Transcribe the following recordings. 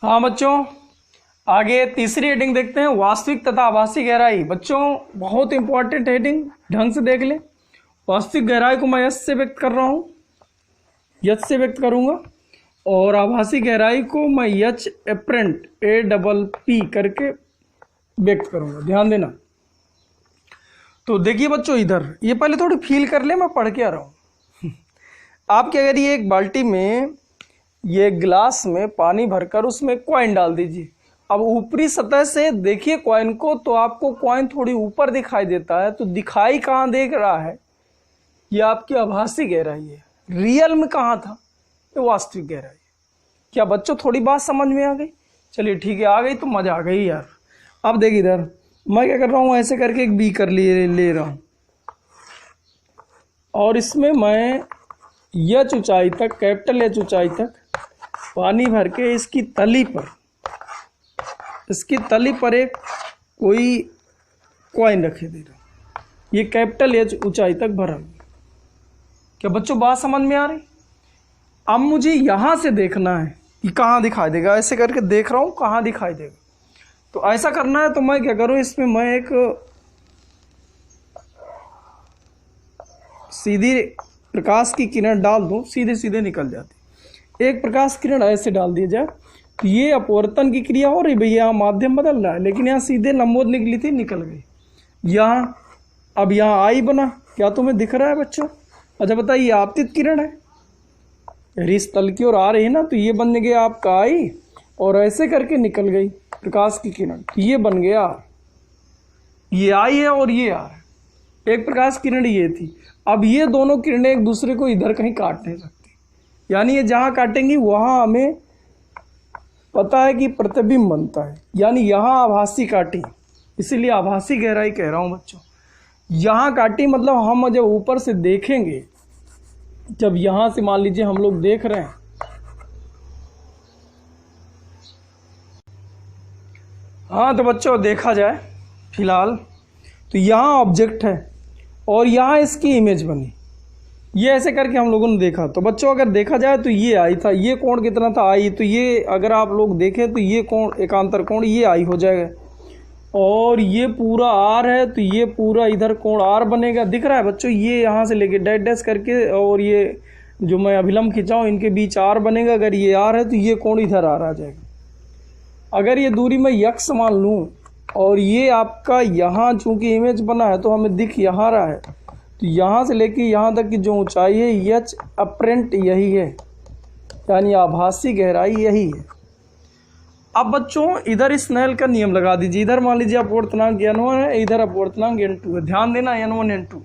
हाँ बच्चों, आगे तीसरी हेडिंग देखते हैं, वास्तविक तथा आभासी गहराई। बच्चों बहुत इंपॉर्टेंट हेडिंग, ढंग से देख ले। वास्तविक गहराई को मैं यस से व्यक्त कर रहा हूँ, यच से व्यक्त करूँगा, और आभासी गहराई को मैं यच एपरेंट APP करके व्यक्त करूँगा। ध्यान देना। तो देखिए बच्चों, इधर ये पहले थोड़ी फील कर ले, मैं पढ़ के आ रहा हूँ। आपके अगर ये एक बाल्टी में, ये गिलास में पानी भरकर उसमें कॉइन डाल दीजिए। अब ऊपरी सतह से देखिए कॉइन को, तो आपको कॉइन थोड़ी ऊपर दिखाई देता है। तो दिखाई कहाँ देख रहा है? ये आपकी आभासी गहराई है। रियल में कहाँ था? ये वास्तविक गहराई। क्या बच्चों थोड़ी बात समझ में आ गई? चलिए ठीक है, आ गई तो मजा आ गई यार। अब देख इधर मैं क्या कर रहा हूँ, ऐसे करके एक बी कर ले रहा हूँ, और इसमें मैं एच ऊंचाई तक, कैपिटल एच ऊंचाई तक पानी भर के इसकी तली पर एक कोई कॉइन रखे दे रहा हूँ। ये कैपिटल एच ऊंचाई तक भरा। क्या बच्चों बात समझ में आ रही? अब मुझे यहां से देखना है कि कहाँ दिखाई देगा। ऐसे करके देख रहा हूँ कहाँ दिखाई देगा। तो ऐसा करना है तो मैं क्या करूँ, इसमें मैं एक सीधी प्रकाश की किरण डाल दूं, सीधे सीधे निकल जाती। एक प्रकाश किरण ऐसे डाल दिया जाए तो ये अपवर्तन की क्रिया हो रही भैया, यहाँ माध्यम बदल रहा है, लेकिन यहाँ सीधे लंबवत निकली थी, निकल गई। यहाँ अब यहाँ आई बना। क्या तुम्हें दिख रहा है बच्चों? अच्छा बताइए, ये आपतित किरण है, यदि इस तल की ओर आ रही है ना, तो ये बन गया आपका आई, और ऐसे करके निकल गई प्रकाश की किरण, तो ये बन गया आर। ये आई है और ये आर है। एक प्रकाश किरण ये थी। अब ये दोनों किरणें एक दूसरे को इधर कहीं काट नहीं सकती, यानी ये जहां काटेंगी वहां हमें पता है कि प्रतिबिंब बनता है, यानी यहां आभासी काटी, इसीलिए आभासी गहराई कह रहा हूं बच्चों। यहां काटी मतलब हम जब ऊपर से देखेंगे, जब यहां से मान लीजिए हम लोग देख रहे हैं, हाँ तो बच्चों देखा जाए फिलहाल तो यहाँ ऑब्जेक्ट है और यहाँ इसकी इमेज बनी। ये ऐसे करके हम लोगों ने देखा। तो बच्चों अगर देखा जाए तो ये आई था, ये कोण कितना था? आई। तो ये अगर आप लोग देखें तो ये कोण, एकांतर कोण, ये आई हो जाएगा, और ये पूरा आर है, तो ये पूरा इधर कोण आर बनेगा। दिख रहा है बच्चों? ये यहाँ से लेके डैश डैश करके, और ये जो मैं अभिलंब खिंचाऊँ इनके बीच आर बनेगा। अगर ये आर है तो ये कोण इधर आर आ जाएगा। अगर ये दूरी मैं यक्स मान लूँ, और ये आपका यहाँ चूंकि इमेज बना है तो हमें दिख यहाँ रहा है, तो यहाँ से लेके यहाँ तक की जो ऊंचाई है यच अपरेंट यही है, यानी आभासी गहराई यही है। अब बच्चों इधर इस स्नेल का नियम लगा दीजिए। इधर मान लीजिए अपवर्तनांक n1 है, इधर अपवर्तनांक n2 है। ध्यान देना, n1 n2।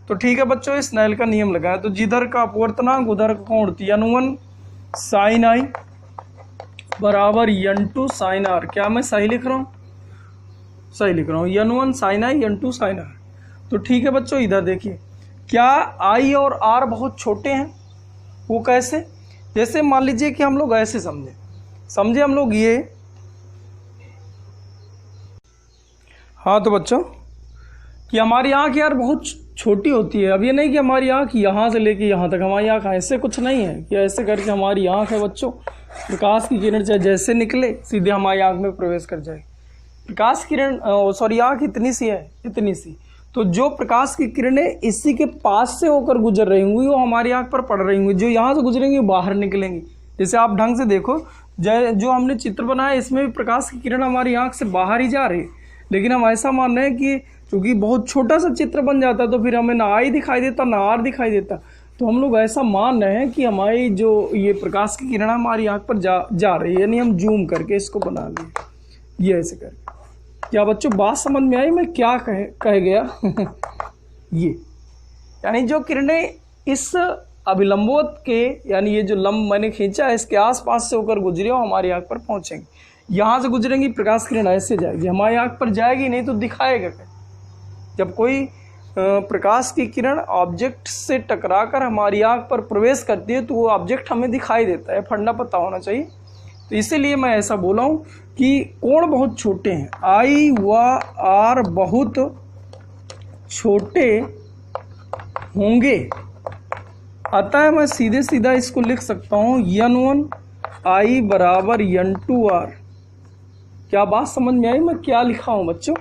तो ठीक है बच्चों, इस स्नेल का नियम लगाया तो जिधर का अपवर्तनांक उधर का कोण n1 साइन आई बराबर n2 साइन आर। क्या मैं सही लिख रहा हूँ? सही लिख रहा हूँ। n1 sign I, n2 sign are. तो ठीक है बच्चों, इधर देखिए, क्या आई और आर बहुत छोटे हैं? वो कैसे? जैसे मान लीजिए कि हम लोग ऐसे समझे हम लोग ये, हाँ तो बच्चों कि हमारी आँख यार बहुत छोटी होती है। अब ये नहीं कि हमारी आँख यहाँ से लेके यहाँ तक, हमारी आँख ऐसे कुछ नहीं है कि ऐसे करके हमारी आँख है बच्चों। प्रकाश की किरण चाहे जैसे निकले सीधे हमारी आँख में प्रवेश कर जाए। प्रकाश किरण सॉरी आँख इतनी सी है, इतनी सी, तो जो प्रकाश की किरणें इसी के पास से होकर गुजर रही होंगी वो हमारी आँख पर पड़ रही होंगी। जो यहाँ से गुजरेंगी वो बाहर निकलेंगी। जैसे आप ढंग से देखो, जो हमने चित्र बनाया इसमें भी प्रकाश की किरण हमारी आँख से बाहर ही जा रही है, लेकिन हम ऐसा मान रहे हैं कि क्योंकि बहुत छोटा सा चित्र बन जाता तो फिर हमें ना आई दिखाई देता ना आर दिखाई देता। तो हम लोग ऐसा मान रहे हैं कि हमारी जो ये प्रकाश की किरण हमारी आँख पर जा रही है, यानी हम जूम करके इसको बना लिए, ये ऐसे करके। क्या बच्चों बात समझ में आई मैं क्या कह गया? ये यानी जो किरणें इस अभिलंबोत के, यानी ये जो लंब मैंने खींचा है इसके आसपास से होकर गुजरी हो हमारी आँख पर पहुंचेंगी। यहाँ से गुजरेंगी प्रकाश किरण ऐसे जाएगी, हमारी आँख पर जाएगी नहीं तो दिखाएगा क्या? जब कोई प्रकाश की किरण ऑब्जेक्ट से टकराकर हमारी आँख पर प्रवेश करती है तो वो ऑब्जेक्ट हमें दिखाई देता है, फंडा पता होना चाहिए। तो इसीलिए मैं ऐसा बोला हूँ कि कोण बहुत छोटे हैं, आई व आर बहुत छोटे होंगे, अतः मैं सीधे सीधा इसको लिख सकता हूँ n1 आई बराबर N2R। क्या बात समझ में आई? मैं क्या लिखा हूं बच्चों?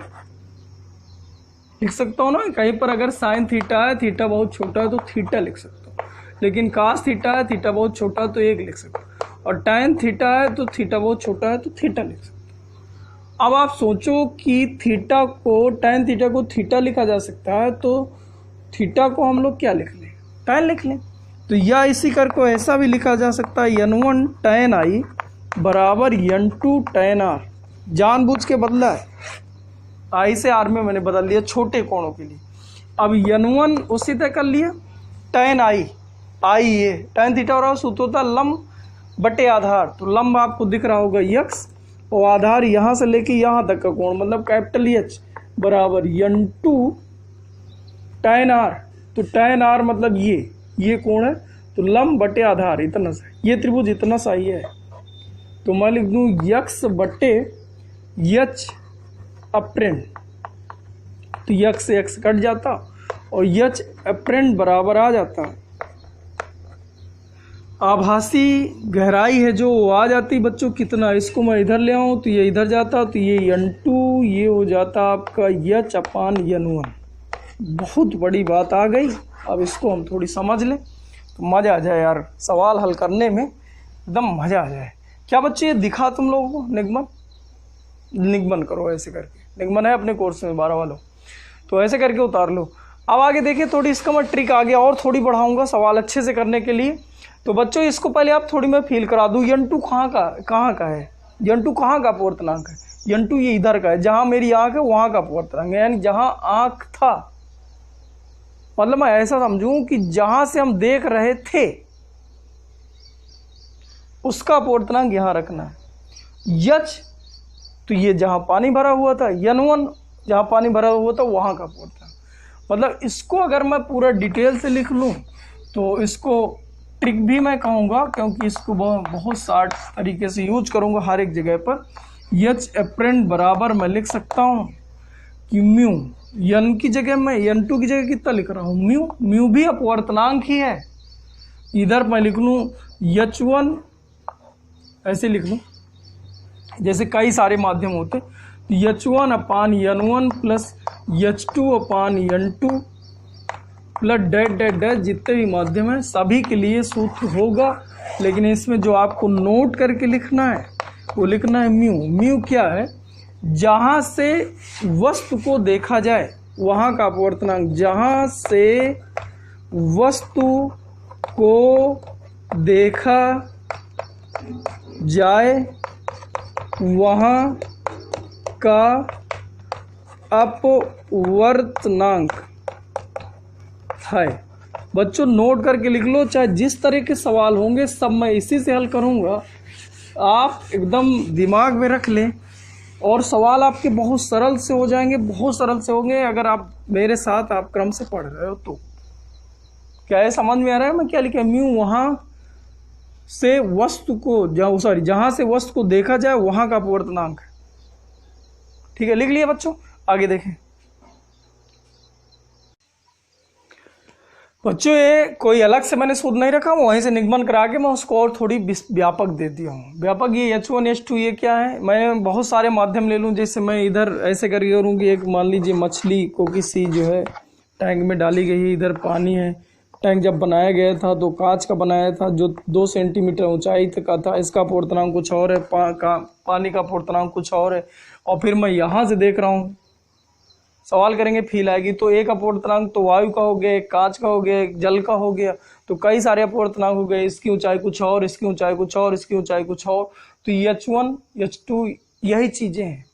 लिख सकता हूँ ना, कहीं पर अगर साइन थीटा है, थीटा बहुत छोटा है तो थीटा लिख सकता हूँ, लेकिन कास थीटा है, थीटा बहुत छोटा है तो 1 लिख सकता हूँ, और टैन थीटा है तो थीटा बहुत छोटा है तो थीटा लिख सकता हूँ। अब आप सोचो कि थीटा को, टैन थीटा को थीटा लिखा जा सकता है, तो थीटा को हम लोग क्या लिख लें? टैन लिख लें। तो या इसी कर को ऐसा भी लिखा जा सकता है N1 टैन आई बराबर N2 टैन आर। जानबूझ के बदला है, आई से आर में मैंने बदल लिया छोटे कोणों के लिए। अब N1 उसी तरह कर लिया, टैन आई, आई ये टैन थीटा और सूत्र होता लंब बटे आधार। तो लंब आपको दिख रहा होगा x, और आधार यहाँ से लेके यहाँ तक का कोण मतलब कैपिटल H बराबर N2 टैन आर। तो टैन आर मतलब ये कोण है, तो लंब बटे आधार इतना सा, ये त्रिभुज इतना सा ही है। तो मैं लिख दूँ x बटे H अप्रेंट, तो x से x कट जाता और H अप्रेंट बराबर आ जाता, आभासी गहराई है जो वो आ जाती बच्चों कितना। इसको मैं इधर ले आऊँ तो ये इधर जाता, तो ये N2 ये हो जाता आपका H अपान N1। बहुत बड़ी बात आ गई। अब इसको हम थोड़ी समझ लें तो मज़ा आ जाए यार, सवाल हल करने में एकदम मज़ा आ जाए। क्या बच्चे ये दिखा तुम लोगों को? निगमन करो ऐसे करके, निगमन है अपने कोर्स में 12 वालों, तो ऐसे करके उतार लो। अब आगे देखिए, थोड़ी इसका मैं ट्रिक आगे और थोड़ी बढ़ाऊंगा सवाल अच्छे से करने के लिए। तो बच्चों इसको पहले आप थोड़ी मैं फील करा दूँ, N2 कहाँ का है, N2 कहाँ का अपवर्तनांक है? N2 ये इधर का है, जहाँ मेरी आँख है वहाँ का अपवर्तनांक है, यानी जहाँ आँख था, मतलब मैं ऐसा समझूं कि जहाँ से हम देख रहे थे उसका अपवर्तनांक यहाँ रखना है। H तो ये जहाँ पानी भरा हुआ था, N1 जहाँ पानी भरा हुआ था वहाँ का अपवर्तनांक। मतलब इसको अगर मैं पूरा डिटेल से लिख लूँ तो इसको ट्रिक भी मैं कहूँगा, क्योंकि इसको बहुत शार्ट तरीके से यूज करूँगा हर एक जगह पर। H अप्रेंट बराबर मैं लिख सकता हूँ कि म्यू, N की जगह मैं N2 की जगह कितना लिख रहा हूँ म्यू भी अपवर्तनांक ही है। इधर मैं लिख लूँ H1 ऐसे लिख लूँ, जैसे कई सारे माध्यम होते, तो H1 upon N1 plus H2 upon N2 plus that जितने भी माध्यम हैं सभी के लिए सूत्र होगा। लेकिन इसमें जो आपको नोट करके लिखना है वो लिखना है म्यू क्या है? जहाँ से वस्तु को देखा जाए वहाँ का अपवर्तनांक, जहाँ से वस्तु को देखा जाए वहाँ का अपवर्तनांक है। बच्चों नोट करके लिख लो, चाहे जिस तरह के सवाल होंगे सब मैं इसी से हल करूँगा, आप एकदम दिमाग में रख लें और सवाल आपके बहुत सरल से हो जाएंगे, बहुत सरल से होंगे अगर आप मेरे साथ आप क्रम से पढ़ रहे हो तो। क्या है समझ में आ रहा है मैं क्या लिखा? म्यू वहाँ से वस्तु को जहाँ से वस्तु को देखा जाए वहाँ का अपवर्तनांक है। ठीक है, लिख लिया बच्चों, आगे देखें। बच्चों ये कोई अलग से मैंने सूत्र नहीं रखा हूँ, वहीं से निगमन करा के मैं उसको और थोड़ी व्यापक दे दिया हूँ। व्यापक ये H1 H2 ये क्या है? मैं बहुत सारे माध्यम ले लूँ, जैसे मैं इधर ऐसे करके करूँ कि एक मान लीजिए मछली को किसी जो है टैंक में डाली गई है, इधर पानी है। टैंक जब बनाया गया था तो कांच का बनाया था जो 2 सेंटीमीटर ऊंचाई तक का था, इसका अपवर्तनांक कुछ और है, पानी का अपवर्तनांक कुछ और है। और फिर मैं यहाँ से देख रहा हूँ, सवाल करेंगे फील आएगी, तो एक अपवर्तनांक तो वायु का हो गया, एक कांच का हो गया, एक जल का हो गया, तो कई सारे अपवर्तनांक हो गए, इसकी ऊंचाई कुछ और, इसकी ऊंचाई कुछ और, इसकी ऊंचाई कुछ और। तो H1 H2 यही चीजें हैं।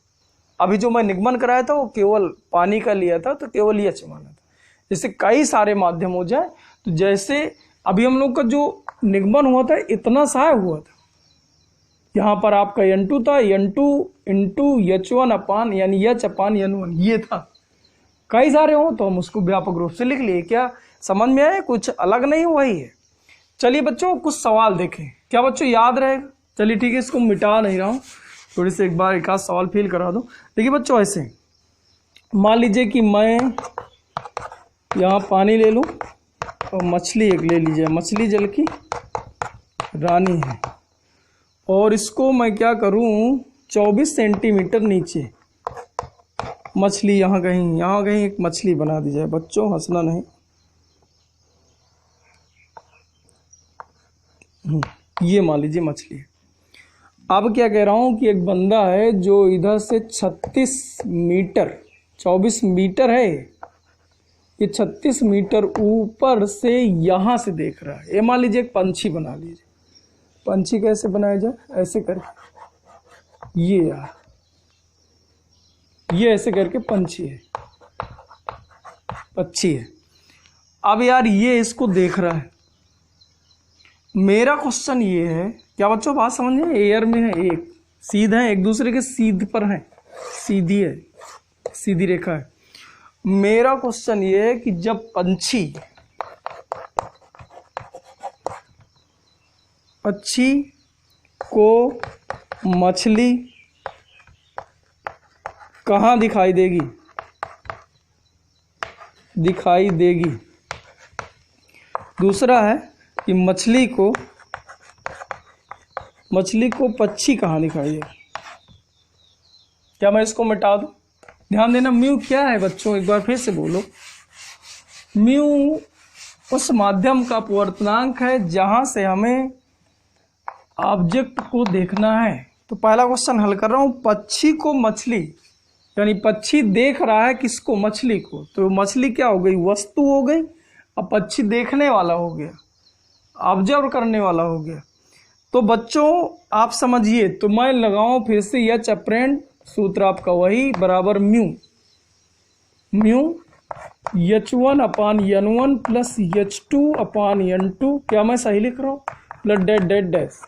अभी जो मैं निगमन कराया था वो केवल पानी का लिया था, तो केवल H माना था। जैसे कई सारे माध्यम हो जाए, तो जैसे अभी हम लोग का जो निगमन हुआ था इतना सा हुआ था, यहाँ पर आपका N2 था, N2 इंटू H1 अपान यानी H अपान N1 ये था। कई सारे हो तो हम उसको व्यापक रूप से लिख लिए। क्या समझ में आया? कुछ अलग नहीं वही है। चलिए बच्चों कुछ सवाल देखें, क्या बच्चों याद रहेगा? चलिए ठीक है, इसको मिटा नहीं रहा हूँ, थोड़ी सी एक बार एक आध सवाल फील करा दो। देखिए बच्चों ऐसे मान लीजिए कि मैं यहाँ पानी ले लूँ और मछली एक ले लीजिए, मछली जल की रानी है और इसको मैं क्या करूं 24 सेंटीमीटर नीचे मछली यहाँ कहीं एक मछली बना दी जाए। बच्चों हंसना नहीं। ये मान लीजिए मछली है। अब क्या कह रहा हूं कि एक बंदा है जो इधर से 36 मीटर 24 मीटर है, ये 36 मीटर ऊपर से यहां से देख रहा है। ये मान लीजिए एक पंछी बना लीजिए। पंछी कैसे बनाया जाए, ऐसे करके ये यार, ये ऐसे करके पंछी है, पक्षी है। अब यार ये इसको देख रहा है। मेरा क्वेश्चन ये है, क्या बच्चों बात समझ में, एयर में है, एक सीध है, एक दूसरे के सीध पर है, सीधी है, सीधी रेखा है। मेरा क्वेश्चन ये है कि जब पक्षी को मछली कहाँ दिखाई देगी, दूसरा है कि मछली को पक्षी कहाँ दिखाई देगी। क्या मैं इसको मिटा दूं? ध्यान देना, म्यू क्या है बच्चों, एक बार फिर से बोलो। म्यू उस माध्यम का अपवर्तनांक है जहां से हमें ऑब्जेक्ट को देखना है। तो पहला क्वेश्चन हल कर रहा हूं, पक्षी को मछली, यानी पक्षी देख रहा है किसको, मछली को। तो मछली क्या हो गई, वस्तु हो गई। अब पक्षी देखने वाला हो गया, ऑब्जर्व करने वाला हो गया। तो बच्चों आप समझिए, तो मैं लगाऊं फिर से एच अप्रेंट, सूत्र आपका वही बराबर म्यू H1 अपान N1 प्लस H2 अपान N2। क्या मैं सही लिख रहा हूँ, प्लस डैश।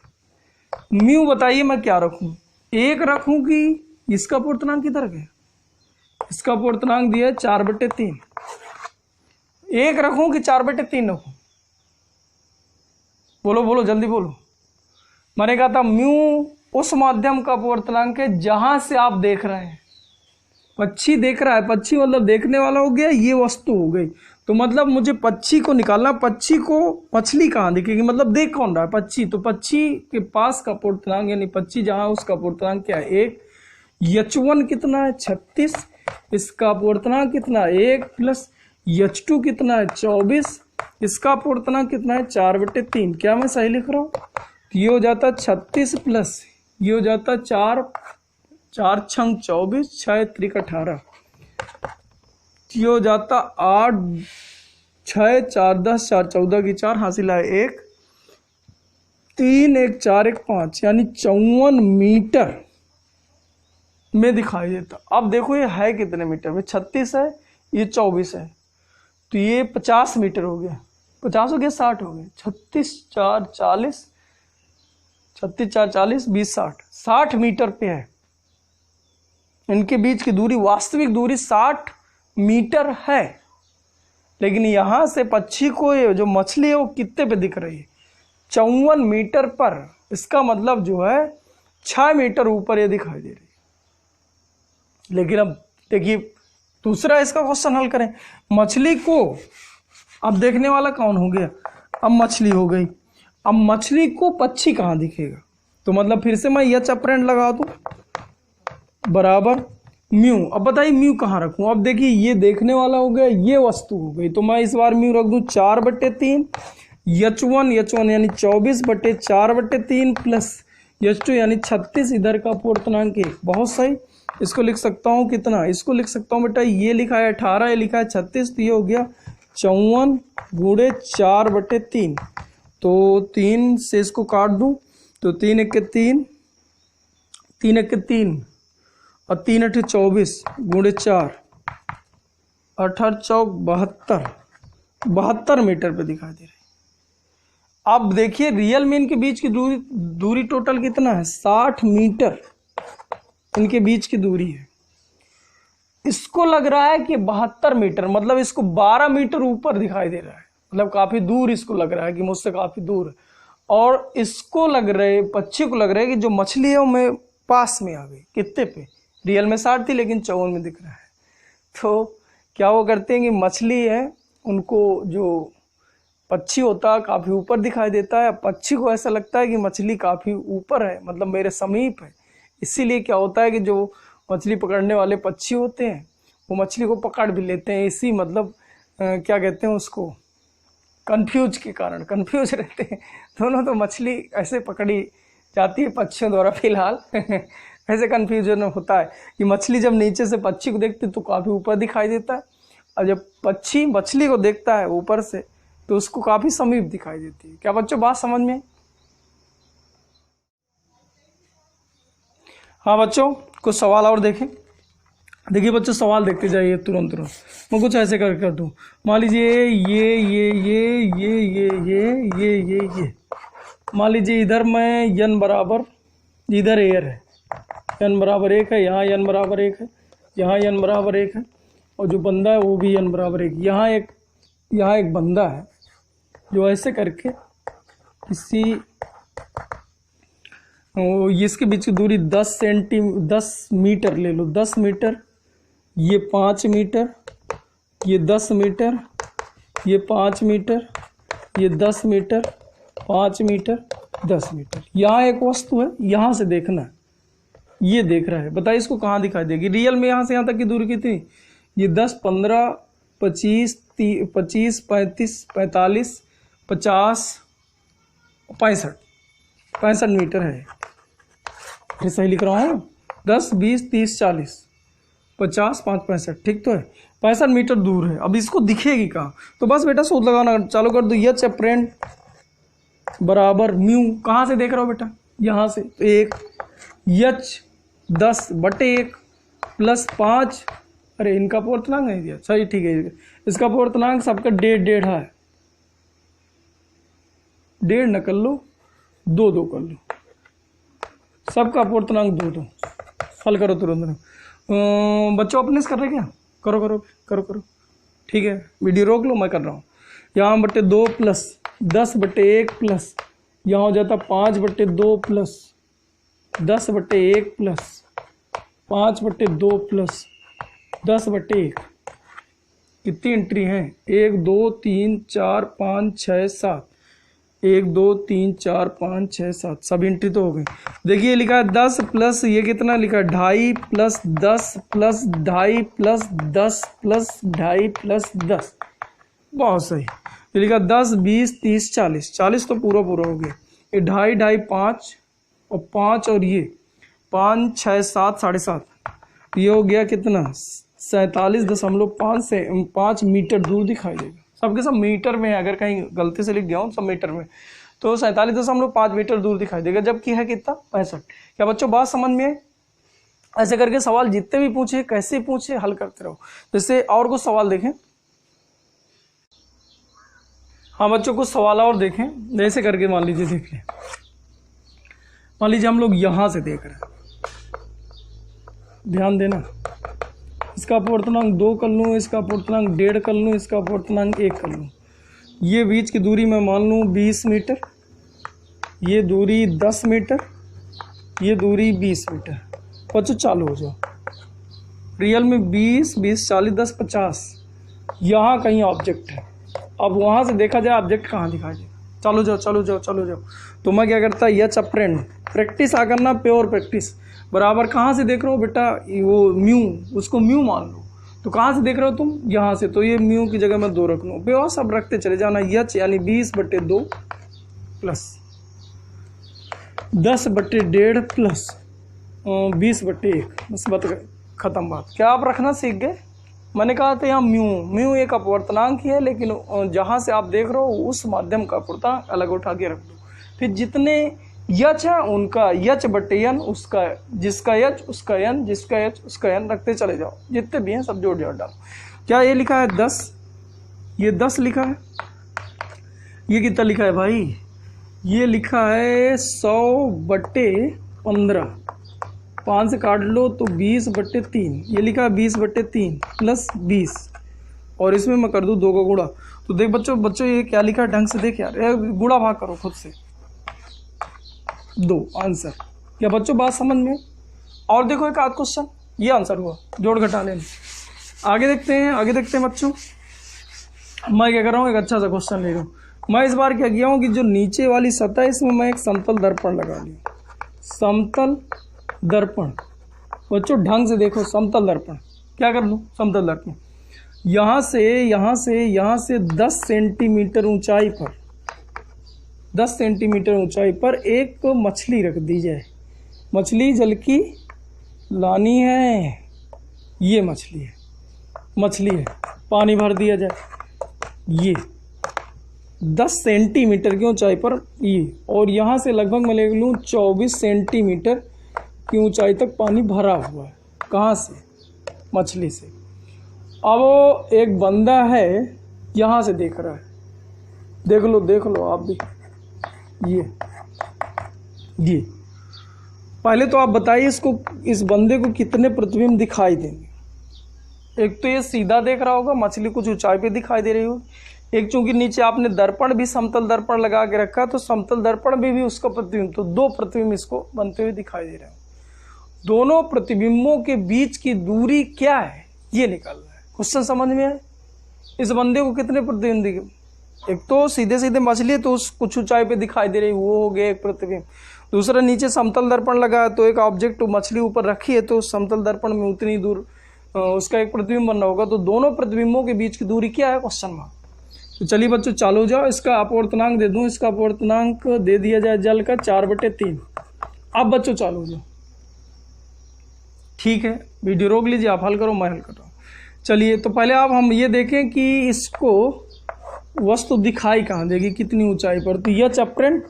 म्यू बताइए मैं क्या रखूं, एक रखूं कि इसका पूर्णांक किधर गया, इसका पूर्णांक दिया है 4/3। एक रखूं कि 4/3 रखूं, बोलो जल्दी बोलो। मैंने कहा था म्यू उस माध्यम का अपवर्तनांक है जहां से आप देख रहे हैं। पक्षी देख रहा है, पक्षी मतलब देखने वाला हो गया, ये वस्तु हो गई। तो मतलब मुझे पक्षी को निकालना, पक्षी को मछली कहाँ दिखेगी, मतलब देख कौन रहा है, पक्षी। तो पक्षी के पास का पूर्णांक यानी पक्षी जहां, उसका पूर्णांक क्या है, 1। H1 कितना है, 36, इसका पूर्णांक कितना है, 1 प्लस H2 कितना है, 24, इसका पूर्णांक कितना है, 4/3। क्या मैं सही लिख रहा हूँ? ये हो जाता 36 प्लस ये हो जाता 4 छंग 24, 6 त्रिक 18। ये हो जाता 8 6 4 10 4 14 की 4 हासिल है 1 3 1 4 1 5, यानी 54 मीटर में दिखाई देता। अब देखो ये है कितने मीटर में, 36 है, ये 24 है, तो ये 50 मीटर हो गया, 50 हो गया, 60 हो गया, 36 4 40, 36 4 40 20 60 मीटर पे है। इनके बीच की दूरी, वास्तविक दूरी 60 मीटर है। लेकिन यहां से पक्षी को ये जो मछली है वो कितने पे दिख रही है, 54 मीटर पर। इसका मतलब जो है 6 मीटर ऊपर ये दिखाई दे रही है। लेकिन अब देखिए दूसरा इसका क्वेश्चन हल करें। मछली को अब देखने वाला कौन हो गया, अब मछली हो गई। अब मछली को पक्षी कहाँ दिखेगा, तो मतलब फिर से मैं एच अप्रेंट लगा दूं बराबर म्यू। अब बताइए म्यू कहाँ रखूं, अब देखिए ये देखने वाला हो गया, ये वस्तु हो गई, तो मैं इस बार म्यू रख दूं 4/3। H1 यानी 24/4/3 प्लस H2 यानी 36, इधर का पूर्णांक 1। बहुत सही, इसको लिख सकता हूँ कितना, इसको लिख सकता हूँ बेटा, ये लिखा है 18, ये लिखा है 36, तो ये हो गया 54 गुणे 4/3। तो 3 से इसको काट दूं तो 3 1 के 3, 3 1 के 3 और 3 8 24 गुणे 4, 18 चौक 72 मीटर पे दिखाई दे रही। अब देखिए रियल में इनके बीच की दूरी टोटल कितना है, 60 मीटर इनके बीच की दूरी है। इसको लग रहा है कि 72 मीटर, मतलब इसको 12 मीटर ऊपर दिखाई दे रहा है, मतलब काफी दूर इसको लग रहा है कि मुझसे काफी दूर है। और इसको लग रहे, पक्षी को लग रहा है कि जो मछली है वो मैं पास में आ गई, कितने पे, रियल में 60 थी लेकिन 54 में दिख रहा है। तो क्या वो करते हैं कि मछली है उनको जो पक्षी होता है काफ़ी ऊपर दिखाई देता है, पक्षी को ऐसा लगता है कि मछली काफ़ी ऊपर है, मतलब मेरे समीप है। इसीलिए क्या होता है कि जो मछली पकड़ने वाले पक्षी होते हैं वो मछली को पकड़ भी लेते हैं। इसी मतलब क्या कहते हैं उसको, कंफ्यूज के कारण, कंफ्यूज रहते हैं दोनों। तो मछली ऐसे पकड़ी जाती है पक्षियों द्वारा फिलहाल ऐसे कंफ्यूजन होता है कि मछली जब नीचे से पक्षी को देखती है तो काफ़ी ऊपर दिखाई देता है, और जब पक्षी मछली को देखता है ऊपर से तो उसको काफ़ी समीप दिखाई देती है। क्या बच्चों बात समझ में? हाँ बच्चों, कुछ सवाल और देखें। देखिए बच्चों, सवाल देखते जाइए तुरंत तुरंत। मैं कुछ ऐसे कर दूँ, मान लीजिए ये मान लीजिए इधर मैं यन बराबर, इधर एयर है, यन बराबर 1 है, यहाँ यन बराबर 1 है, यहाँ यन बराबर 1 है, और जो बंदा है वो भी यन बराबर 1। यहाँ एक बंदा है जो ऐसे करके किसी इसके बीच की दूरी 10 मीटर ले लो, 10 मीटर, ये 5 मीटर, ये 10 मीटर, ये 5 मीटर, ये 10 मीटर, 5 मीटर, 10 मीटर। यहाँ एक वस्तु है, यहाँ से देखना है, ये देख रहा है, बताइए इसको कहाँ दिखाई देगी रियल में? यहाँ से यहाँ तक की दूरी कितनी? ये 10, 15, 25, 35, 45, 50, 65 मीटर है। फिर सही लिख रहा हूँ, 10, 20, 30, 40, 50, 5, 65, ठीक तो है, 65 मीटर दूर है। अब इसको दिखेगी कहाँ? तो बस बेटा सूत्र लगाना चालू कर दो, एच अप्रेंट बराबर म्यू। कहाँ से देख रहे हो बेटा? यहाँ से। तो एक एच 10/1 प्लस 5, अरे इनका पूर्णांक नहीं दिया, सही ठीक है, इसका पूर्णांक सबका 1.5 है, 1.5 न कर लो, 2 कर लो, सबका पूर्णांक 2। हल करो तुरंत। बच्चों अपने से कर रहे क्या? करो, ठीक है, वीडियो रोक लो, मैं कर रहा हूँ। यहाँ 2 प्लस 10/1 प्लस, यहाँ हो जाता 5/2 प्लस 10/1 प्लस 5/2 प्लस 10/1। कितनी एंट्री हैं? 1 2 3 4 5 6 7, 1 2 3 4 5 6 7, सब एंट्री तो हो गई। देखिए लिखा है 10 प्लस ये कितना लिखा है, 2.5 plus 10 plus 2.5 plus 10 plus 2.5 plus 10, बहुत सही। ये लिखा 10 20 30 40 तो पूरा हो गया। ये 2.5 5 और 5 और ये 5 6 7 7.5, ये हो गया कितना, 47.5 मीटर दूर दिखाई देगा। सबके सब मीटर में है, अगर कहीं गलती से लिख गया हूँ सब मीटर में, तो 47.5 मीटर दूर दिखाई देगा, जबकि है कितना, 65। क्या बच्चों बात समझ में है? ऐसे करके सवाल जितने भी पूछे, कैसे पूछे, हल करते रहो। जैसे और कुछ सवाल देखें। हाँ बच्चों, कुछ सवाल और देखें। ऐसे करके मान लीजिए, देख लें, मान लीजिए हम लोग यहाँ से देख रहे हैं, ध्यान देना, इसका पूर्णांक 2 कर लूँ, इसका पूर्णांक 1.5 कर लूँ, इसका पूर्णांक 1 कर लूँ। ये बीच की दूरी मैं मान लूँ 20 मीटर, ये दूरी 10 मीटर, ये दूरी 20 मीटर। बच्चों चालू हो जाओ। रियल में 20 20 40 10 50, यहाँ कहीं ऑब्जेक्ट है। अब वहाँ से देखा जाए ऑब्जेक्ट कहाँ दिखाई दे। चलो जाओ। तो मैं क्या करता है, एच अप्रेंट, प्रैक्टिस आ करना, प्योर प्रैक्टिस। बराबर कहाँ से देख रहे हो बेटा, वो म्यू, उसको म्यू मान लो। तो कहाँ से देख रहे हो तुम? यहाँ से। तो ये म्यू की जगह मैं 2 रख लूँ, प्योर सब रखते चले जाना। एच यानी 20/2 प्लस 10/1.5 प्लस 20/1, बस बात खत्म बात। क्या आप रखना सीख गए? मैंने कहा था यहाँ म्यू एक अपवर्तनांक ही है, लेकिन जहाँ से आप देख रहे हो उस माध्यम का अपवर्तनांक अलग उठा के रख दो। फिर जितने यच है उनका यच/n, उसका जिसका यच उसका n, जिसका यच उसका n रखते चले जाओ। जितने भी हैं सब जोड़ डालो। क्या ये लिखा है 10? ये 10 लिखा है। ये कितना लिखा है भाई? ये लिखा है 100/15, 5 से काट लो तो 20/3। ये लिखा है 20/3 प्लस 20, और इसमें मैं कर दूँ 2 का गुणा। तो देख बच्चों ये क्या लिखा है, ढंग से देख यार, गुणा भाग करो खुद से। 2 आंसर। क्या बच्चों बात समझ में? और देखो एक आध क्वेश्चन, ये आंसर हुआ, जोड़ घटा लेना। आगे देखते हैं बच्चों। मैं क्या कर रहा हूँ, एक अच्छा सा क्वेश्चन ले रहा हूँ। मैं इस बार क्या किया हूँ कि जो नीचे वाली सतह है इसमें मैं एक समतल दर्पण लगा लिया। समतल दर्पण बच्चों ढंग से देखो, समतल दर्पण क्या कर लूँ, समतल दर्पण यहाँ से 10 सेंटीमीटर ऊंचाई पर 10 सेंटीमीटर ऊंचाई पर एक मछली रख दी जाए। मछली जल की लानी है, ये मछली है, पानी भर दिया जाए ये 10 सेंटीमीटर की ऊंचाई पर ये, और यहाँ से लगभग मैं ले लूँ 24 सेंटीमीटर की ऊंचाई तक पानी भरा हुआ है। कहाँ से? मछली से। अब एक बंदा है यहाँ से देख रहा है, देख लो आप भी, ये पहले तो आप बताइए इस बंदे को कितने प्रतिबिंब दिखाई देंगे। एक तो ये सीधा देख रहा होगा, मछली कुछ ऊंचाई पे दिखाई दे रही होगी। एक चूंकि नीचे आपने दर्पण भी समतल दर्पण लगा के रखा, तो समतल दर्पण में भी उसका प्रतिबिंब, तो 2 प्रतिबिंब इसको बनते हुए दिखाई दे रहे हैं। दोनों प्रतिबिंबों के बीच की दूरी क्या है ये निकालना है। क्वेश्चन समझ में आए? इस बंदे को कितने प्रतिबिंब दिखे? एक तो सीधे मछली है तो उस कुछ ऊंचाई पे दिखाई दे रही, वो हो गया एक प्रतिबिंब। दूसरा नीचे समतल दर्पण लगा है तो एक ऑब्जेक्ट मछली ऊपर रखी है तो उस समतल दर्पण में उतनी दूर उसका एक प्रतिबिंब बनना होगा। तो दोनों प्रतिबिंबों के बीच की दूरी क्या है? Question mark. तो चलिए बच्चों चालू जाओ, इसका अपवर्तनांक दे दूं, इसका अपवर्तनांक दे दिया जाए जल का 4/3। अब बच्चों चालू जाओ, ठीक है, वीडियो रोक लीजिए, आप हल करो, मैं हल कर रहा हूँ। चलिए तो पहले आप हम ये देखें कि इसको वस्तु दिखाई कहाँ देगी, कितनी ऊंचाई पर। तो एच अपरेंट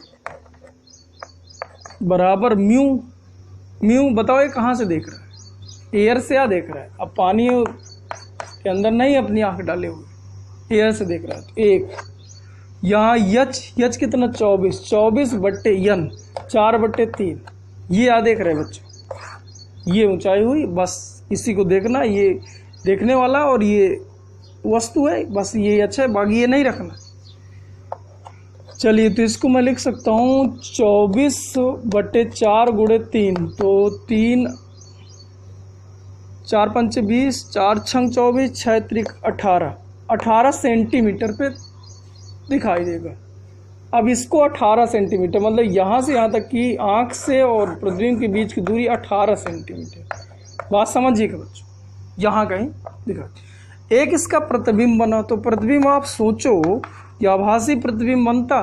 बराबर म्यू बताओ ये कहाँ से देख रहा है? एयर से या देख रहा है? अब पानी के अंदर नहीं अपनी आंख डाले हुए, एयर से देख रहा है। तो एक यहाँ यच कितना 24/n 4/3 ये या देख रहे बच्चों, ये ऊंचाई हुई, बस इसी को देखना, ये देखने वाला और ये वस्तु है, बस ये अच्छा है, बाकी ये नहीं रखना। चलिए तो इसको मैं लिख सकता हूँ 24/4 × 3, तो 3 4 5 20 4 6 24 6 3 18 सेंटीमीटर पे दिखाई देगा। अब इसको 18 सेंटीमीटर मतलब यहाँ से यहाँ तक की आँख से और प्रतिबिंब के बीच की दूरी 18 सेंटीमीटर। बात समझिएगा बच्चों, यहाँ कहीं दिखा एक इसका प्रतिबिंब बना। तो प्रतिबिंब आप सोचो या आभासी प्रतिबिंब बनता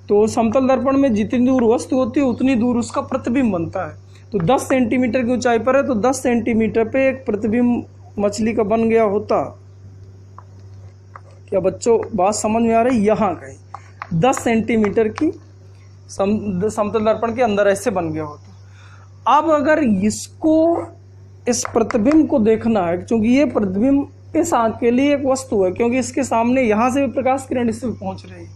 तो समतल दर्पण में जितनी दूर वस्तु होती है उतनी दूर उसका प्रतिबिंब बनता है। तो 10 सेंटीमीटर की ऊंचाई पर है तो 10 सेंटीमीटर पे एक प्रतिबिंब मछली का बन गया होता। क्या बच्चों बात समझ में आ रही? यहाँ कहीं 10 सेंटीमीटर की समतल दर्पण के अंदर ऐसे बन गया होता। अब अगर इसको इस प्रतिबिंब को देखना है, क्योंकि ये प्रतिबिंब इस आंख के लिए एक वस्तु है, क्योंकि इसके सामने यहाँ से भी प्रकाश किरण इससे भी पहुँच रही है।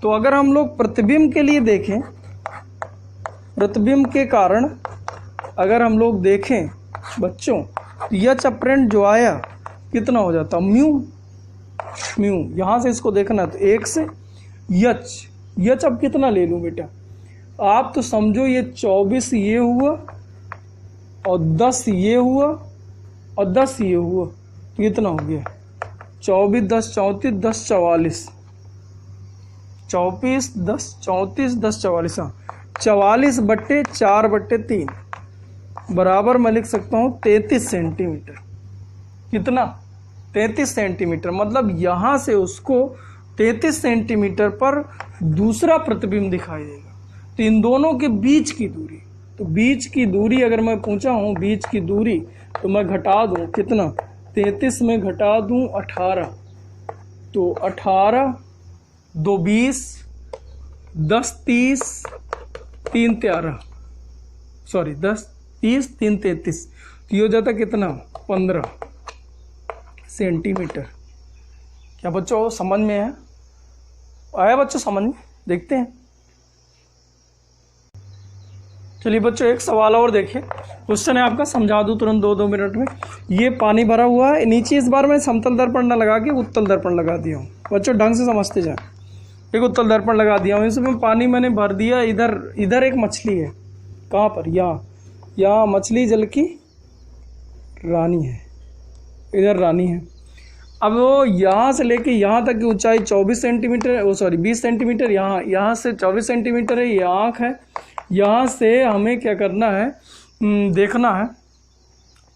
तो अगर हम लोग प्रतिबिंब के लिए देखें, प्रतिबिंब के कारण अगर हम लोग देखें बच्चों, तो एच अपरेंट जो आया कितना हो जाता? म्यू यहाँ से इसको देखना तो 1 से यच अब कितना ले लूँ बेटा? आप तो समझो ये 24 ये हुआ और 10 ये हुआ और 10 ये हुआ, तो कितना हो गया? 24 10 34 10 44 24 10 34 10 44 हाँ 44/4/3 बराबर मैं लिख सकता हूँ 33 सेंटीमीटर। कितना? 33 सेंटीमीटर। मतलब यहाँ से उसको 33 सेंटीमीटर पर दूसरा प्रतिबिंब दिखाई देगा। तो इन दोनों के बीच की दूरी, तो बीच की दूरी अगर मैं पूछा हूँ बीच की दूरी, तो मैं घटा दूँ कितना? 33 में घटा दूँ 18, तो 18 2 20 10 30 3 13 सॉरी 10 30 3 33, तो ये हो जाता कितना? 15 सेंटीमीटर। क्या बच्चों समझ में है? आया बच्चों समझ में? देखते हैं। चलिए बच्चों एक सवाल और देखिए, क्वेश्चन है आपका, समझा दूँ तुरंत 2 मिनट में। ये पानी भरा हुआ है, नीचे इस बार मैं समतल दर्पण न लगा के उत्तल दर्पण लगा दिया हूँ। बच्चों ढंग से समझते जाए, एक उत्तल दर्पण लगा दिया हूँ, इसमें पानी मैंने भर दिया। इधर एक मछली है, कहाँ पर? यहाँ मछली जल की रानी है, इधर रानी है। अब वो यहाँ से लेके यहाँ तक की ऊंचाई 24 सेंटीमीटर है, 20 सेंटीमीटर, यहाँ से 24 सेंटीमीटर है, ये आँख है। यहाँ से हमें क्या करना है, देखना है।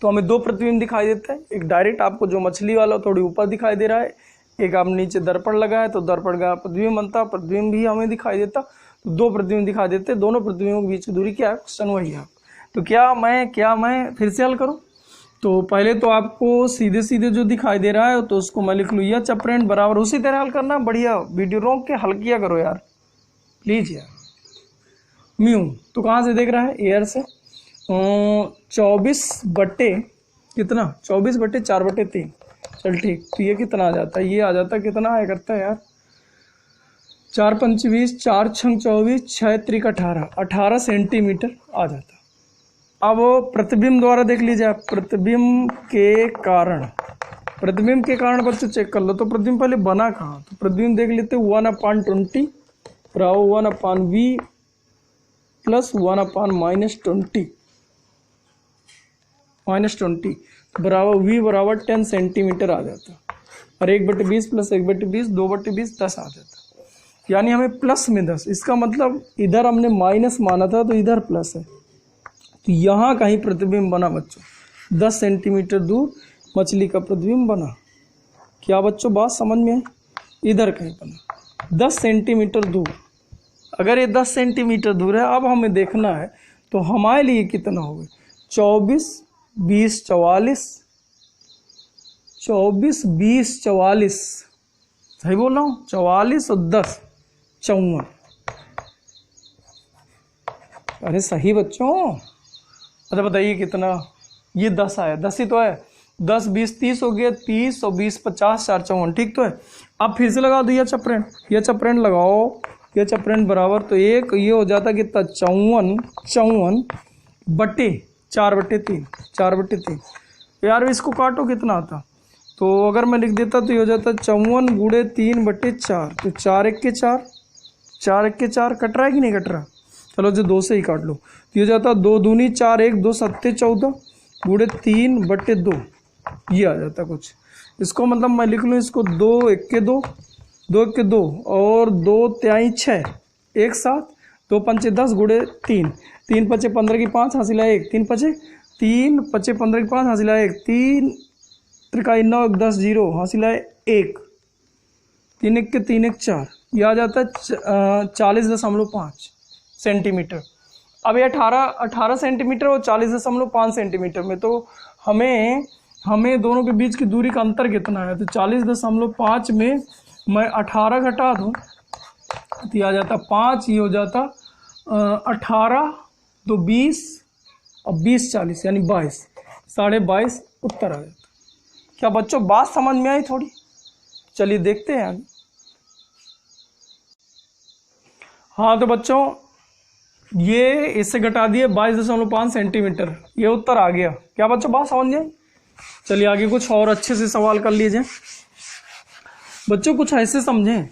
तो हमें दो प्रतिबिंब दिखाई देता है, एक डायरेक्ट आपको जो मछली वाला थोड़ी ऊपर दिखाई दे रहा है, एक आप नीचे दर्पण लगा है तो दर्पण का प्रतिबिंब बनता, प्रतिबिंब भी हमें दिखाई देता। तो दो प्रतिबिंब दिखाई देते, दोनों प्रतिबिंबों के बीच की दूरी क्या है, क्वेश्चन वही है। तो क्या मैं फिर से हल करूँ? तो पहले तो आपको सीधे सीधे जो दिखाई दे रहा है तो उसको मैं लिख लूँ यह चपरेंट बराबर, उसी तरह हल करना। बढ़िया वीडियो रोक के हल किया करो यार प्लीज यार। म्यू तो कहाँ से देख रहा है, एयर से। 24 बटे कितना, 24/4/3। चल ठीक, तो ये कितना आ जाता है, ये आ जाता है कितना आया करता है यार, 4 पंच 20, 4 छंग 24, 6 त्रिक 18, 18 सेंटीमीटर आ जाता। अब प्रतिबिंब द्वारा देख लीजिए आप, प्रतिबिंब के कारण बच्चों चेक कर लो। तो प्रतिबिंब पहले बना कहाँ, तो प्रतिबिंब देख लेते, 1/20 बराबर 1/v प्लस 1/-20 बराबर v बराबर 10 सेंटीमीटर आ जाता। और 1/20 प्लस 1/20 2/20 10 आ जाता। यानी हमें प्लस में 10, इसका मतलब इधर हमने माइनस माना था तो इधर प्लस है। तो यहाँ कहीं प्रतिबिंब बना बच्चों, 10 सेंटीमीटर दूर मछली का प्रतिबिंब बना। क्या बच्चों बात समझ में आई? इधर कहीं बना 10 सेंटीमीटर दूर। अगर ये 10 सेंटीमीटर दूर है, अब हमें देखना है तो हमारे लिए कितना होगा, 24 20 44, 24 20 44, सही बोल रहा हूँ, 44 और 10 54। अरे सही बच्चों। अच्छा बताइए कितना, ये 10 आया, 10 ही तो है, 10 20 30 हो गया, 30 और 20 50 4 54, ठीक तो है। अब फिर से लगा दो यह चपरेंट लगाओ, यह चपरेंट बराबर, तो एक ये हो जाता कितना, 54 बटे 4/3 यार। इसको काटो कितना आता, तो अगर मैं लिख देता तो ये हो जाता 54 गुणे 3/4, तो 4 1 के 4, 4 1 के 4 कट रहा है कि नहीं कट रहा, चलो जो 2 से ही काट लो। तो ये जाता 2 दूनी 4 1 2 7 14 गुणे 3/2, ये आ जाता कुछ। इसको मतलब मैं लिख लूँ इसको 2 1 के 2, 2 1 के 2 और 2 तिहाई 6 एक साथ, 2 पंचे 10 गुणे 3, 3 पचे 15 की 5 हासिल 1, 3 पचे 15 की 5 हासिल 1, 3 त्रिकाई 9 1 10 0 हासिल 1, 3 1 के 3 1 4, ये आ जाता है 40.5 सेंटीमीटर। अब ये 18 सेंटीमीटर और 40.5 सेंटीमीटर में, तो हमें दोनों के बीच की दूरी का अंतर कितना है, तो 40.5 में मैं 18 घटा दूँ तो आ जाता 5, ये हो जाता 18 तो 20 और 20 40 यानी 22, 22.5 उत्तर आ जाता। क्या बच्चों बात समझ में आई थोड़ी? चलिए देखते हैं आगे। हाँ तो बच्चों ये इससे घटा दिए 22.5 सेंटीमीटर, ये उत्तर आ गया। क्या बच्चों बात समझ जाए? चलिए आगे कुछ और अच्छे से सवाल कर लीजिए बच्चों। कुछ ऐसे समझें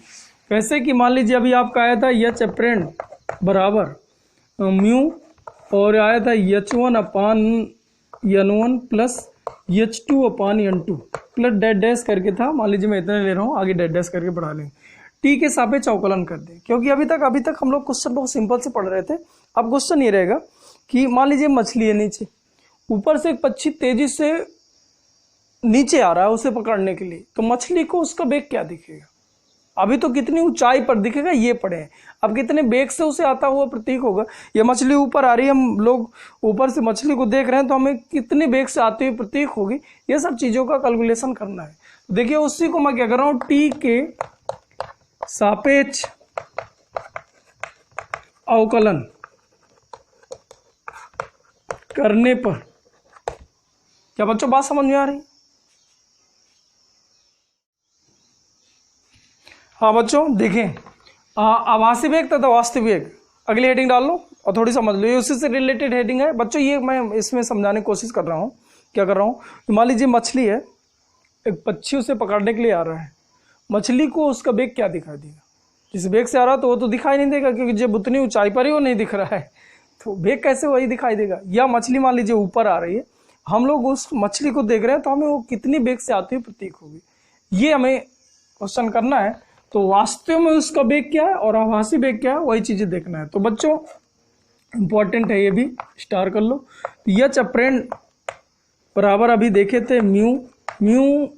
कैसे कि मान लीजिए अभी आपका आया था यह चपरेंट बराबर म्यू, और आया था H1/N1 plus H2/N2 plus dash dash करके था। मान लीजिए मैं इतने ले रहा हूँ, आगे डैश डैश करके बढ़ा लेंगे। टी के सापेक्ष अवकलन कर दें, क्योंकि अभी तक हम लोग क्वेश्चन बहुत सिंपल से पढ़ रहे थे। अब क्वेश्चन ये रहेगा कि मान लीजिए मछली है नीचे, ऊपर से एक पक्षी तेजी से नीचे आ रहा है उसे पकड़ने के लिए, तो मछली को उसका वेग क्या दिखेगा? अभी तो कितनी ऊंचाई पर दिखेगा ये पढ़े हैं, अब कितने वेग से उसे आता हुआ प्रतीक होगा। ये मछली ऊपर आ रही है, हम लोग ऊपर से मछली को देख रहे हैं, तो हमें कितने वेग से आती हुई प्रतीक होगी, ये सब चीजों का कैलकुलेशन करना है। देखिए उसी को मैं क्या कर रहा हूँ, टी के सापेक्ष अवकलन करने पर। क्या बच्चों बात समझ में आ रही? हाँ बच्चों देखें, आभासी वेग तथा वास्तविक वेग, अगली हेडिंग डाल लो और थोड़ी समझ लो, ये उसी से रिलेटेड हेडिंग है बच्चों। ये मैं इसमें समझाने की कोशिश कर रहा हूँ। क्या कर रहा हूँ, मान लीजिए मछली है, एक पक्षी उसे पकड़ने के लिए आ रहा है, मछली को उसका वेग क्या दिखाई देगा? जिस वेग से आ रहा तो वो तो दिखाई नहीं देगा, क्योंकि जब उतनी ऊंचाई पर ही वो नहीं दिख रहा है, तो वेग कैसे वही दिखाई देगा? या मछली मान लीजिए ऊपर आ रही है, हम लोग उस मछली को देख रहे हैं, तो हमें वो कितनी वेग से आती हुई प्रतीक होगी, ये हमें क्वेश्चन करना है। तो वास्तव में उसका वेग क्या है और आभासी वेग क्या है, वही चीजें देखना है। तो बच्चों इंपॉर्टेंट है, ये भी स्टार कर लो। एच अपरेंट बराबर अभी देखे थे म्यू, म्यू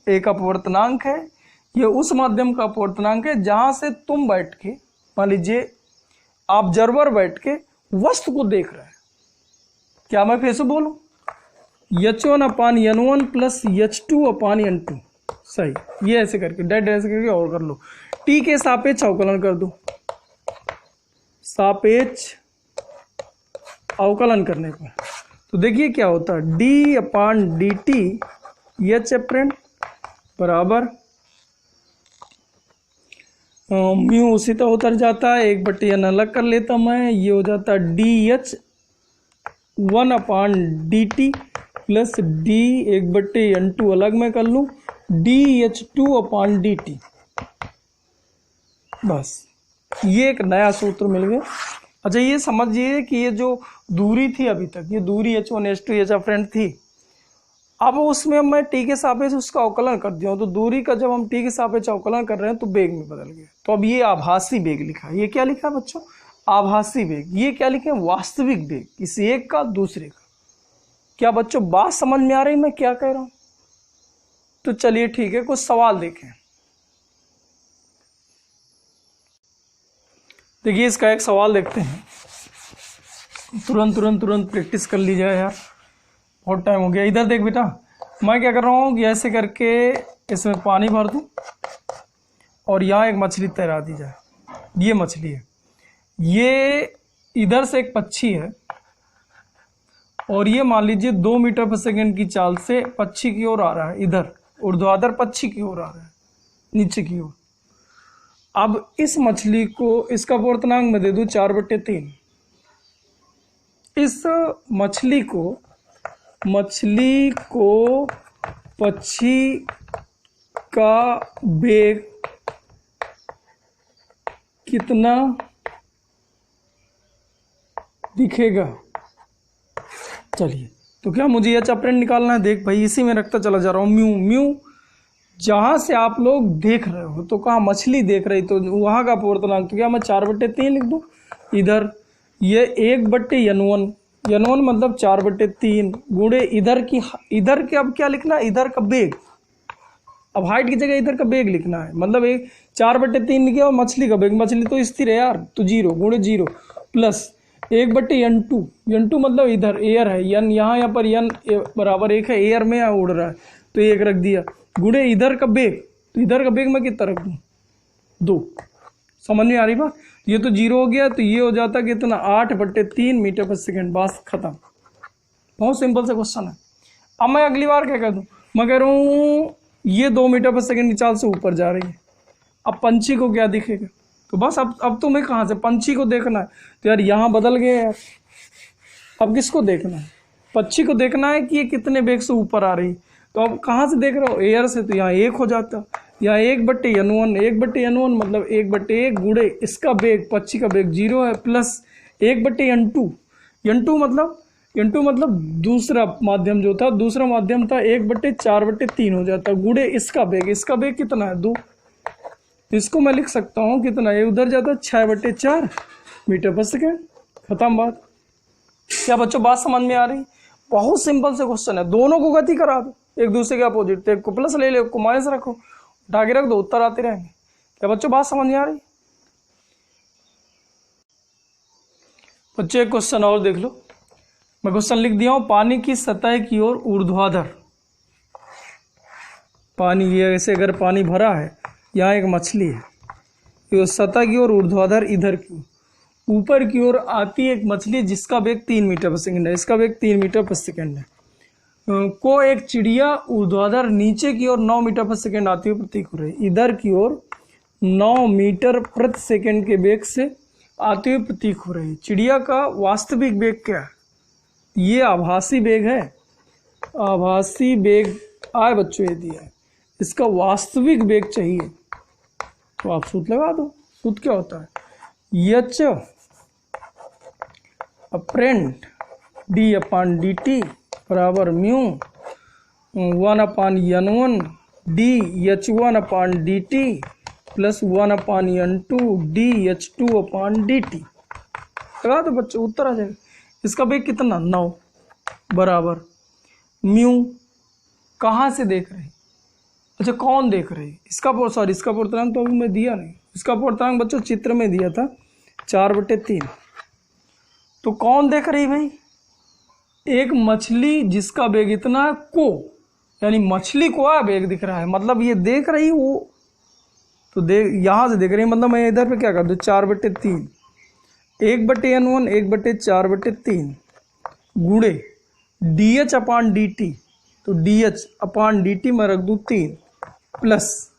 एक अपवर्तनांक है, ये उस माध्यम का अपवर्तनांक है जहां से तुम बैठ के, मान लीजिए ऑब्जर्वर बैठ के वस्तु को देख रहे हैं। क्या मैं फिर से बोलूं, H1/N1 प्लस H2/N2, सही। ये ऐसे करके डेड ऐसे करके और कर लो। टी के सापेक्ष अवकलन कर दो, सापेक्ष अवकलन करने पर तो देखिए क्या होता है, d/dt एच अपरेंट बराबर म्यू उसी तरह उतर जाता है, 1/n अलग कर लेता मैं, ये हो जाता है dH1/dt प्लस d 1/n2 अलग मैं कर लूँ dH2/dt। बस ये एक नया सूत्र मिल गया। अच्छा ये समझिए कि ये जो दूरी थी अभी तक, ये दूरी H1 H2 H अपरेंट थी, अब उसमें मैं टी के सापेक्ष उसका अवकलन कर दिया हूं, तो दूरी का जब हम टी के सापेक्ष अवकलन कर रहे हैं तो वेग में बदल गया। तो अब ये आभासी वेग लिखा है। ये क्या लिखा है बच्चों, आभासी वेग। ये क्या लिखे, वास्तविक वेग, किसी एक का दूसरे का। क्या बच्चों बात समझ में आ रही मैं क्या कह रहा हूं? तो चलिए ठीक है, कुछ सवाल देखें। देखिए इसका एक सवाल देखते हैं, तुरंत प्रैक्टिस कर ली जाए यार, बहुत टाइम हो गया। इधर देख बेटा, मैं क्या कर रहा हूँ कि ऐसे करके इसमें पानी भर दूँ और यहाँ एक मछली तैरा दी जाए। ये मछली है, ये इधर से एक पक्षी है और ये मान लीजिए 2 मीटर पर सेकंड की चाल से पक्षी की ओर आ रहा है, इधर ऊर्ध्वाधर पक्षी की ओर आ रहा है, नीचे की ओर। अब इस मछली को, इसका अपवर्तनांक मैं दे दूं 4/3। इस मछली को पक्षी का वेग कितना दिखेगा? चलिए, तो क्या मुझे एच अपरेंट निकालना है। देख भाई, इसी में रखता चला जा रहा हूँ। म्यू जहां से आप लोग देख रहे हो, तो कहा मछली देख रही, तो वहां का अपवर्तनांक, तो क्या मैं 4/3 लिख दूं। इधर ये 1/N1, N1 मतलब 4/3 गुणे इधर के अब क्या लिखना है, इधर का वेग। अब हाइट की जगह इधर का वेग लिखना है, मतलब एक 4/3 लिखे और मछली का वेग, मछली तो स्थिर है यार, तो 0 गुणे 0 प्लस 1/N2, N2 मतलब इधर एयर है, n यहाँ पर n बराबर 1 है, एयर में उड़ रहा है तो 1 रख दिया, गुणे इधर का वेग, तो इधर का वेग मैं कितना रख दूँ, 2। समझ में आ रही बात। ये तो 0 हो गया, तो ये हो जाता कितना, 8/3 मीटर पर सेकेंड। बस खत्म, बहुत सिंपल सा क्वेश्चन है। अब मैं अगली बार क्या कर दूँ, मैं कह रहा हूँ ये 2 मीटर पर सेकेंड की चाल से ऊपर जा रही है। अब पंछी को क्या दिखेगा, तो बस अब तुम्हें कहाँ से पंछी को देखना है, तो यार यहाँ बदल गए यार। अब किसको देखना है, पक्षी को देखना है कि ये कितने वेग से ऊपर आ रही। तो अब कहाँ से देख रहे हो, एयर से, तो यहाँ 1 हो जाता, यहाँ 1/N1, 1/N1 मतलब 1/1 गुणे इसका वेग, पक्षी का वेग 0 है, प्लस 1/N2, N2 मतलब दूसरा माध्यम जो था, दूसरा माध्यम था 1/4/3 हो जाता, गुणे इसका वेग कितना है, 2। इसको मैं लिख सकता हूँ कितना, ये उधर जाता 6/4 मीटर पर सेकेंड। खत्म बात। क्या बच्चों बात समझ में आ रही? बहुत सिंपल से क्वेश्चन है, दोनों को गति करा दो, एक दूसरे के अपोजिट, एक को प्लस ले लो, एक को माइनस रखो, उठा के रख दो, उत्तर आते रहेंगे। क्या बच्चों बात समझ में आ रही? बच्चों एक क्वेश्चन और देख लो, मैं क्वेश्चन लिख दिया हूं, पानी की सतह की ओर ऊर्ध्वाधर, पानी ये ऐसे अगर पानी भरा है, यहाँ एक मछली है, ये सतह की ओर ऊर्ध्वाधर इधर की ऊपर की ओर आती है एक मछली जिसका वेग 3 मीटर पर सेकंड है, इसका वेग 3 मीटर पर सेकंड है, को एक चिड़िया ऊर्ध्वाधर नीचे की ओर 9 मीटर पर सेकंड आती हुई प्रतीक हो रही है, इधर की ओर 9 मीटर प्रति सेकंड के वेग से आते हुए प्रतीक हो रही है। चिड़िया का वास्तविक वेग क्या है? ये आभासी वेग है, आभासी वेग आए बच्चों ये दिया है, इसका वास्तविक वेग चाहिए, तो आप सूत्र लगा दो। सूत्र क्या होता है, एच अपरेंट d/dt बराबर mu 1/N1 dh1/dt plus 1/n2 dh2/dt। लगा दो बच्चों, उत्तर आ जाएगा। इसका वेग कितना 9 बराबर म्यू, कहाँ से देख रहे हैं? अच्छा कौन देख रहे हैं? इसका पूर्णांक तो अभी मैं दिया नहीं। इसका पूर्णांक बच्चों चित्र में दिया था 4/3। तो कौन देख रही भाई? एक मछली जिसका वेग इतना को, यानी मछली को वेग दिख रहा है, मतलब ये देख रही वो तो देख यहाँ से देख रही है, मतलब मैं इधर पे क्या कर दूँ 4/3 1/n1 1/4/3 गुणे dh/dt, तो dh/dt में रख दूँ 3 प्लस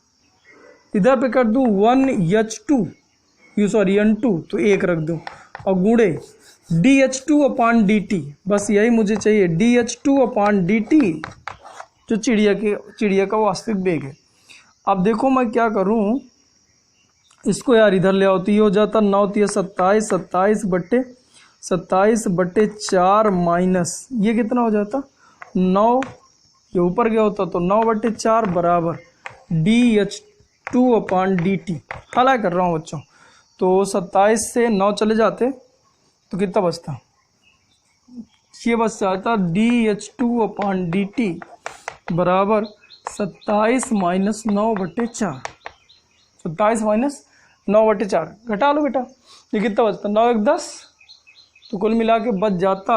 इधर पे कर दूँ 1h2 n2 तो 1 रख दूँ और गुणे dh2/dt, बस यही मुझे चाहिए dh2/dt जो चिड़िया का वास्तविक वेग है। अब देखो मैं क्या करूँ, इसको यार इधर ले आओ तो ये हो जाता 9 × 27 27/4 माइनस ये कितना हो जाता 9, ये ऊपर गया होता तो 9/4 बराबर dh2/dt। हला कर रहा हूँ बच्चों, तो 27 से 9 चले जाते तो कितना बचता, ये बच जाता dh2/dt बराबर 27 - 9/4 27 - 9/4 घटा लो बेटा, ये कितना बचता 9 × 10 तो कुल मिला के बच जाता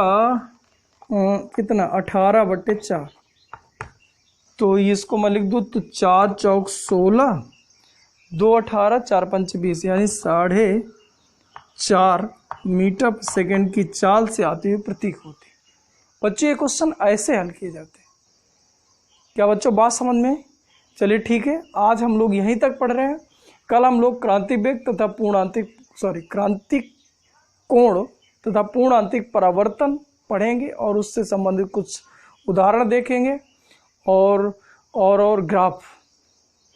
कितना 18/4। तो इसको मैं लिख दूँ तो 4 चौक 16 2 18 4 5 20 यानी 4.5 मीटर पर सेकेंड की चाल से आते हुए प्रतीक होते। बच्चों ये क्वेश्चन ऐसे हल किए जाते हैं। क्या बच्चों बात समझ में? चलिए ठीक है, आज हम लोग यहीं तक पढ़ रहे हैं। कल हम लोग क्रांतिक वेग तथा क्रांतिक कोण तथा पूर्णांतिक परावर्तन पढ़ेंगे और उससे संबंधित कुछ उदाहरण देखेंगे और ग्राफ,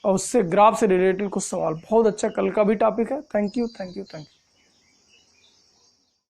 और उससे ग्राफ से रिलेटेड कुछ सवाल। बहुत अच्छा कल का भी टॉपिक है। Thank you.